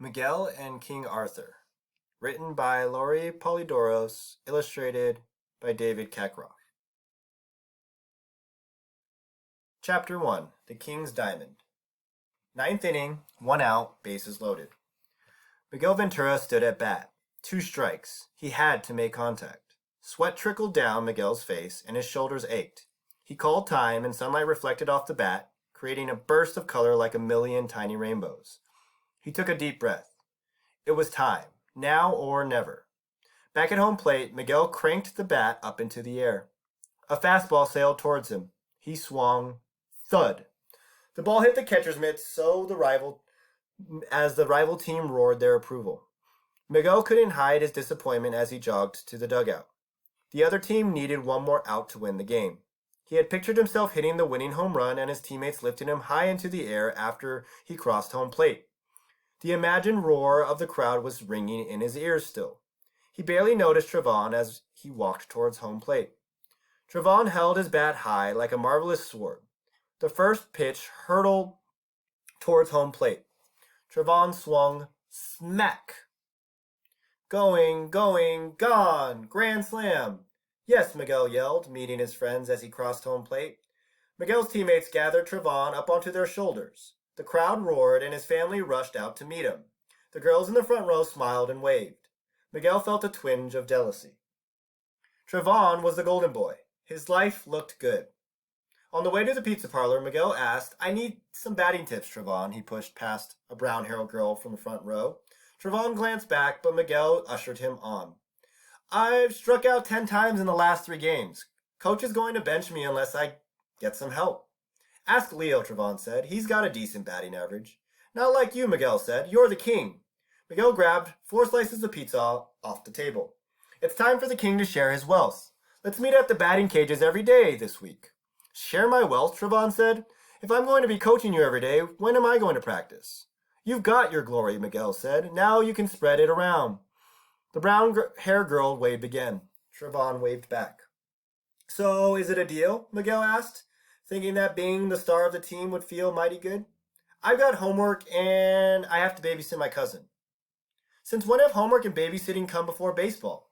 MIguel and King Arthur, written by Laurie Polydoros, illustrated by David Kackroff. Chapter 1, The King's Diamond. Ninth inning, 1 out, bases loaded. Miguel Ventura stood at bat. 2 strikes. He had to make contact. Sweat trickled down Miguel's face and his shoulders ached. He called time and sunlight reflected off the bat, creating a burst of color like a million tiny rainbows. He took a deep breath. It was time, now or never. Back at home plate, Miguel cranked the bat up into the air. A fastball sailed towards him. He swung. Thud. The ball hit the catcher's mitt as the rival team roared their approval. Miguel couldn't hide his disappointment as he jogged to the dugout. The other team needed one more out to win the game. He had pictured himself hitting the winning home run and his teammates lifted him high into the air after he crossed home plate. The imagined roar of the crowd was ringing in his ears still. He barely noticed Trevon as he walked towards home plate. Trevon held his bat high like a marvelous sword. The first pitch hurtled towards home plate. Trevon swung smack. Going, gone, grand slam. Yes, Miguel yelled, meeting his friends as he crossed home plate. Miguel's teammates gathered Trevon up onto their shoulders. The crowd roared and his family rushed out to meet him. The girls in the front row smiled and waved. Miguel felt a twinge of jealousy. Trevon was the golden boy. His life looked good. On the way to the pizza parlor, Miguel asked, "I need some batting tips, Trevon." He pushed past a brown-haired girl from the front row. Trevon glanced back, but Miguel ushered him on. "I've struck out 10 times in the last 3 games. Coach is going to bench me unless I get some help." "Ask Leo," Trevon said. "He's got a decent batting average." "Not like you," Miguel said. "You're the king." Miguel grabbed 4 slices of pizza off the table. "It's time for the king to share his wealth. Let's meet at the batting cages every day this week." "Share my wealth?" Trevon said. "If I'm going to be coaching you every day, when am I going to practice?" "You've got your glory," Miguel said. "Now you can spread it around." The brown-haired girl waved again. Trevon waved back. "So, is it a deal?" Miguel asked, thinking that being the star of the team would feel mighty good. "I've got homework and I have to babysit my cousin." "Since when have homework and babysitting come before baseball?"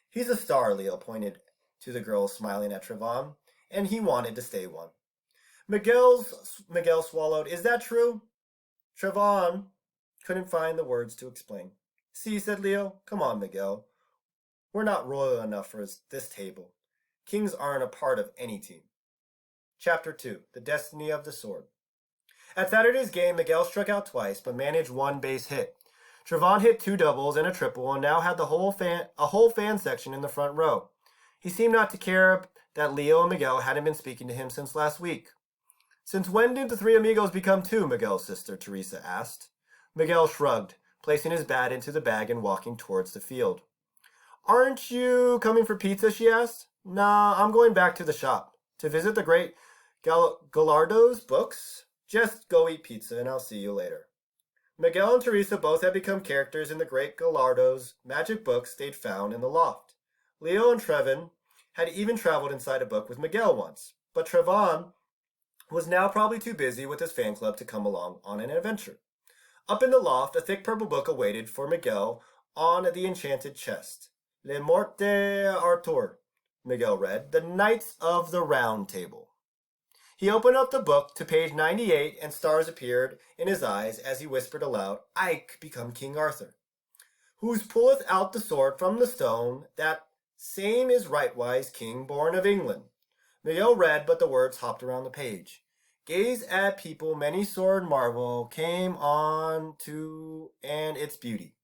"He's a star," Leo pointed to the girl smiling at Trevon, and he wanted to stay one. Miguel swallowed. "Is that true?" Trevon couldn't find the words to explain. "See," said Leo. "Come on, Miguel. We're not royal enough for this table. Kings aren't a part of any team." Chapter 2, The Destiny of the Sword. At Saturday's game, Miguel struck out twice, but managed 1 base hit. Trevon hit 2 doubles and a triple, and now had a whole fan section in the front row. He seemed not to care that Leo and Miguel hadn't been speaking to him since last week. "Since when did the 3 amigos become 2? Miguel's sister, Teresa, asked. Miguel shrugged, placing his bat into the bag and walking towards the field. "Aren't you coming for pizza?" she asked. "Nah, I'm going back to the shop. To visit the great Gallardo's books? Just go eat pizza and I'll see you later." Miguel and Teresa both had become characters in the great Gallardo's magic books they'd found in the loft. Leo and Trevon had even traveled inside a book with Miguel once, but Trevon was now probably too busy with his fan club to come along on an adventure. Up in the loft, a thick purple book awaited for Miguel on the enchanted chest. "Le Morte Arthur," Miguel read, "The Knights of the Round Table." He opened up the book to page 98 and stars appeared in his eyes as he whispered aloud, "Ike become King Arthur. Whose pulleth out the sword from the stone, that same is rightwise king born of England." Miguel read, but the words hopped around the page. "Gaze at people, many sword marvel came on to and its beauty."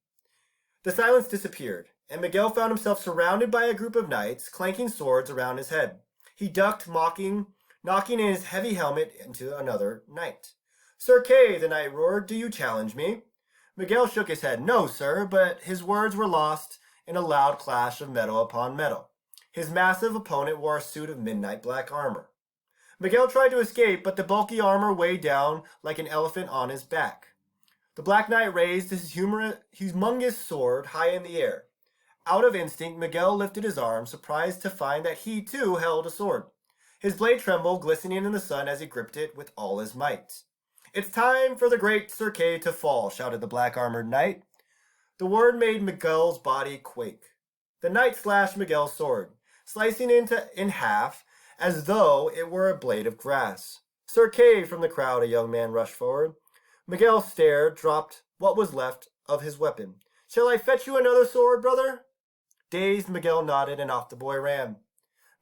The silence disappeared, and Miguel found himself surrounded by a group of knights, clanking swords around his head. He ducked, knocking his heavy helmet into another knight. "Sir Kay," the knight roared, "do you challenge me?" Miguel shook his head. "No, sir," but his words were lost in a loud clash of metal upon metal. His massive opponent wore a suit of midnight black armor. Miguel tried to escape, but the bulky armor weighed down like an elephant on his back. The Black Knight raised his humongous sword high in the air. Out of instinct, Miguel lifted his arm, surprised to find that he, too, held a sword. His blade trembled, glistening in the sun as he gripped it with all his might. "It's time for the great Sir Kay to fall," shouted the black-armored knight. The word made MIguel's body quake. The knight slashed MIguel's sword, slicing it in half as though it were a blade of grass. "Sir Kay," from the crowd, a young man rushed forward. MIguel stared, dropped what was left of his weapon. "Shall I fetch you another sword, brother?" Dazed, MIguel nodded, and off the boy ran.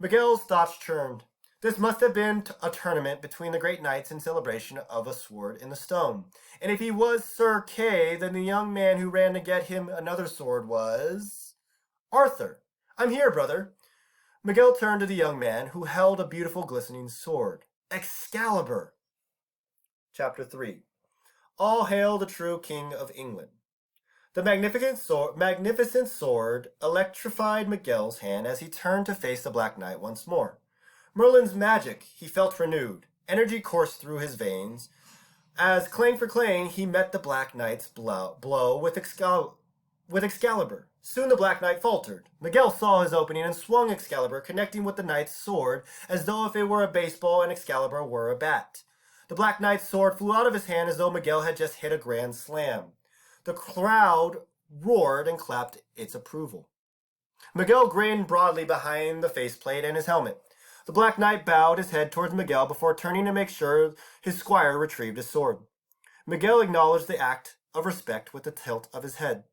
MIguel's thoughts churned. This must have been a tournament between the great knights in celebration of a sword in the stone. And if he was Sir Kay, then the young man who ran to get him another sword was Arthur. "I'm here, brother." MIguel turned to the young man, who held a beautiful glistening sword. Excalibur. Chapter 3. All hail the true King of England. The magnificent sword electrified MIguel's hand as he turned to face the Black Knight once more. Merlin's magic, he felt renewed. Energy coursed through his veins. As, clang for clang, he met the Black Knight's blow with Excalibur. Soon the Black Knight faltered. MIguel saw his opening and swung Excalibur, connecting with the knight's sword as though if it were a baseball and Excalibur were a bat. The Black Knight's sword flew out of his hand as though MIguel had just hit a grand slam. The crowd roared and clapped its approval. MIguel grinned broadly behind the faceplate and his helmet. The Black Knight bowed his head towards MIguel before turning to make sure his squire retrieved his sword. MIguel acknowledged the act of respect with a tilt of his head.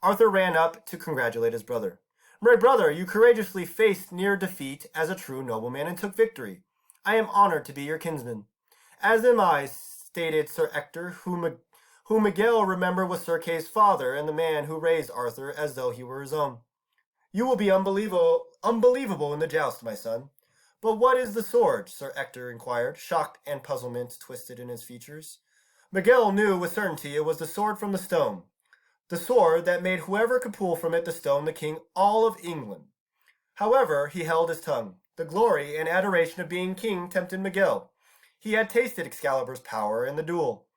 Arthur ran up to congratulate his brother. "My brother, you courageously faced near defeat as a true nobleman and took victory. I am honored to be your kinsman." "As am I," stated Sir Ector, who MIguel remembered was Sir Kay's father and the man who raised Arthur as though he were his own. "You will be unbelievable in the joust, my son." "But what is the sword?" Sir Ector inquired, shocked and puzzlement twisted in his features. MIguel knew with certainty it was the sword from the stone. The sword that made whoever could pull from it the stone the king all of England. However, he held his tongue. The glory and adoration of being king tempted MIguel. He had tasted Excalibur's power in the duel.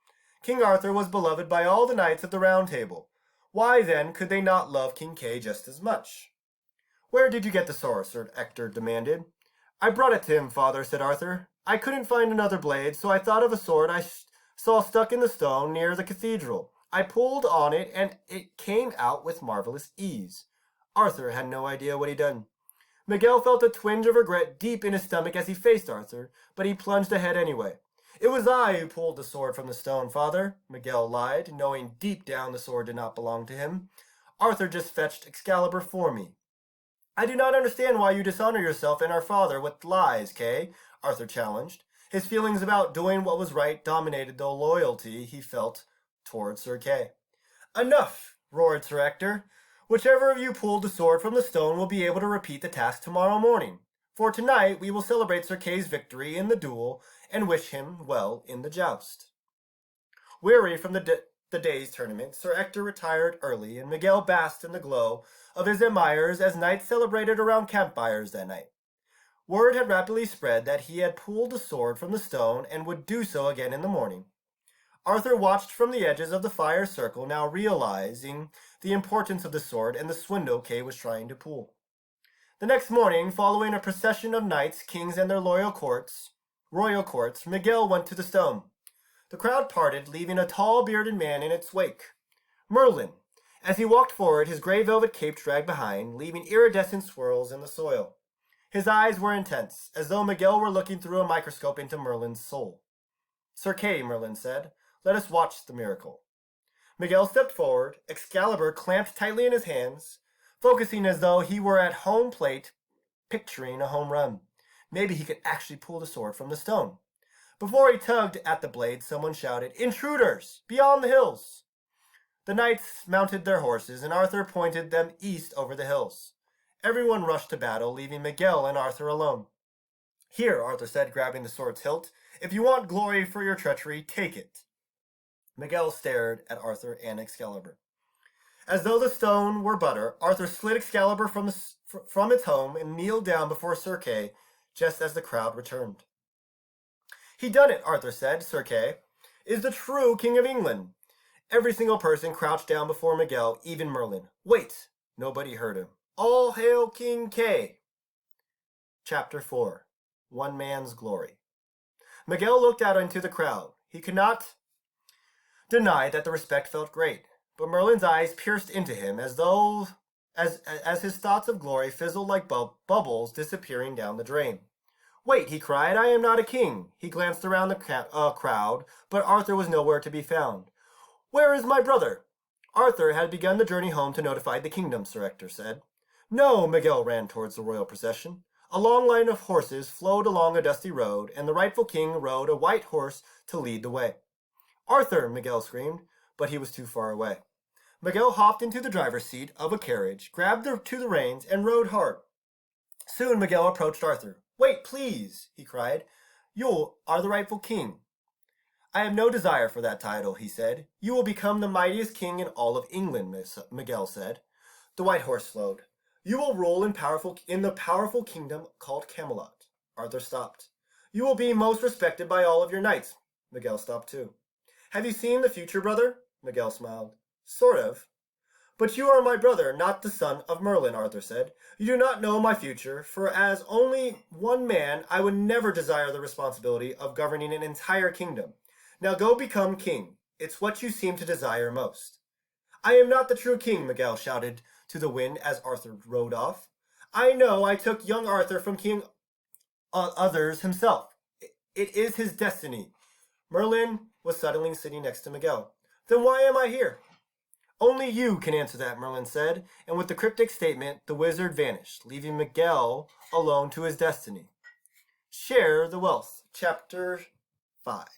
King Arthur was beloved by all the knights of the Round Table. Why, then, could they not love King Kay just as much? "Where did you get the sword?" Sir Ector demanded. "I brought it to him, father," said Arthur. "I couldn't find another blade, so I thought of a sword I saw stuck in the stone near the cathedral. I pulled on it, and it came out with marvelous ease." Arthur had no idea what he'd done. MIguel felt a twinge of regret deep in his stomach as he faced Arthur, but he plunged ahead anyway. "It was I who pulled the sword from the stone, father," MIguel lied, knowing deep down the sword did not belong to him. "Arthur just fetched Excalibur for me." "I do not understand why you dishonor yourself and our father with lies, Kay," Arthur challenged. His feelings about doing what was right dominated the loyalty he felt toward Sir Kay. "Enough!" roared Sir Ector. "Whichever of you pulled the sword from the stone will be able to repeat the task tomorrow morning. For tonight we will celebrate Sir Kay's victory in the duel and wish him well in the joust." Weary from the day's tournament, Sir Ector retired early, and MIguel basked in the glow of his admirers as knights celebrated around campfires that night. Word had rapidly spread that he had pulled the sword from the stone and would do so again in the morning. Arthur watched from the edges of the fire circle, now realizing the importance of the sword and the swindle Kay was trying to pull. The next morning, following a procession of knights, kings, and their royal courts, MIguel went to the stone. The crowd parted, leaving a tall, bearded man in its wake. Merlin. As he walked forward, his gray velvet cape dragged behind, leaving iridescent swirls in the soil. His eyes were intense, as though MIguel were looking through a microscope into Merlin's soul. "Sir Kay," Merlin said, "let us watch the miracle." MIguel stepped forward, Excalibur clamped tightly in his hands, focusing as though he were at home plate, picturing a home run. Maybe he could actually pull the sword from the stone. Before he tugged at the blade, someone shouted, "Intruders! Beyond the hills!" The knights mounted their horses, and Arthur pointed them east over the hills. Everyone rushed to battle, leaving MIguel and Arthur alone. "Here," Arthur said, grabbing the sword's hilt. "If you want glory for your treachery, take it." MIguel stared at Arthur and Excalibur. As though the stone were butter, Arthur slid Excalibur from its home and kneeled down before Sir Kay, just as the crowd returned. "He done it," Arthur said. "Sir Kay is the true King of England." Every single person crouched down before MIguel, even Merlin. Wait! Nobody heard him. "All hail King Kay!" Chapter 4. One Man's Glory. MIguel looked out into the crowd. He could not denied that the respect felt great, but Merlin's eyes pierced into him as his thoughts of glory fizzled like bubbles disappearing down the drain. "Wait," he cried, "I am not a king." He glanced around the crowd, but Arthur was nowhere to be found. "Where is my brother?" Arthur had begun the journey home to notify the kingdom, Sir Ector said. "No," Miguel ran towards the royal procession. A long line of horses flowed along a dusty road, and the rightful king rode a white horse to lead the way. "Arthur!" Miguel screamed, but he was too far away. Miguel hopped into the driver's seat of a carriage, grabbed the reins, and rode hard. Soon Miguel approached Arthur. "Wait, please," he cried. "You are the rightful king." "I have no desire for that title," he said. "You will become the mightiest king in all of England," Miguel said. The white horse flowed. "You will rule in the powerful kingdom called Camelot." Arthur stopped. "You will be most respected by all of your knights." Miguel stopped too. "Have you seen the future, brother?" Miguel smiled. "Sort of." "But you are my brother, not the son of Merlin," Arthur said. "You do not know my future, for as only one man, I would never desire the responsibility of governing an entire kingdom. Now go become king. It's what you seem to desire most." "I am not the true king," Miguel shouted to the wind as Arthur rode off. "I know I took young Arthur from King Others himself. It is his destiny." Merlin was suddenly sitting next to Miguel. "Then why am I here?" "Only you can answer that," Merlin said, and with the cryptic statement, the wizard vanished, leaving Miguel alone to his destiny. Share the Wealth, Chapter 5.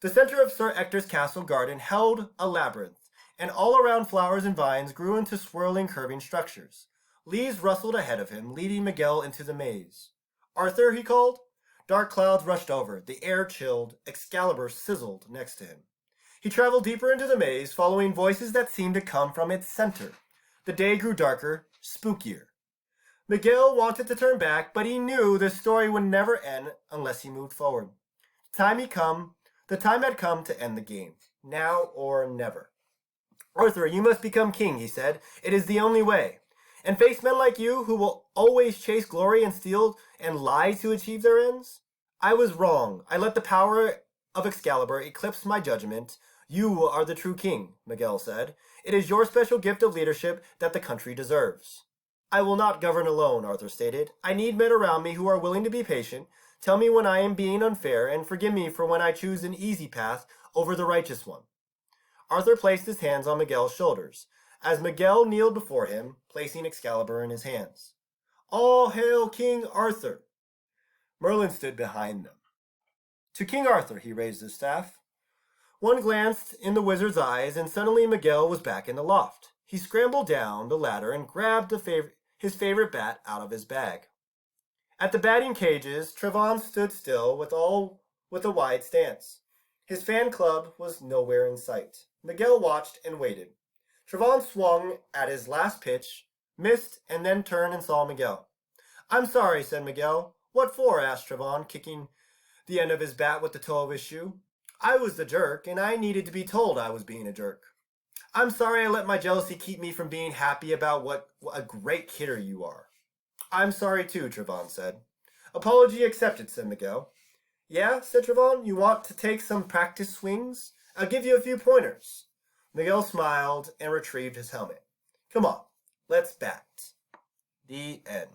The center of Sir Ector's castle garden held a labyrinth, and all around flowers and vines grew into swirling, curving structures. Leaves rustled ahead of him, leading Miguel into the maze. "Arthur," he called. Dark clouds rushed over, the air chilled, Excalibur sizzled next to him. He traveled deeper into the maze, following voices that seemed to come from its center. The day grew darker, spookier. Miguel wanted to turn back, but he knew the story would never end unless he moved forward. The time had come to end the game, now or never. "Arthur, you must become king," he said. "It is the only way. And face men like you who will always chase glory and steal and lie to achieve their ends? I was wrong. I let the power of Excalibur eclipse my judgment. You are the true king," Miguel said. "It is your special gift of leadership that the country deserves." "I will not govern alone," Arthur stated. "I need men around me who are willing to be patient, tell me when I am being unfair, and forgive me for when I choose an easy path over the righteous one." Arthur placed his hands on Miguel's shoulders, as Miguel kneeled before him, placing Excalibur in his hands. "All hail King Arthur!" Merlin stood behind them. "To King Arthur," he raised his staff. One glanced in the wizard's eyes, and suddenly Miguel was back in the loft. He scrambled down the ladder and grabbed his favorite bat out of his bag. At the batting cages, Trevon stood still with a wide stance. His fan club was nowhere in sight. Miguel watched and waited. Trevon swung at his last pitch, missed, and then turned and saw Miguel. "I'm sorry," said Miguel. "What for?" asked Trevon, kicking the end of his bat with the toe of his shoe. "I was the jerk, and I needed to be told I was being a jerk." "I'm sorry I let my jealousy keep me from being happy about what a great hitter you are." "I'm sorry too," Trevon said. "Apology accepted," said Miguel. "Yeah," said Trevon, "you want to take some practice swings? I'll give you a few pointers." Miguel smiled and retrieved his helmet. "Come on, let's bat." The end.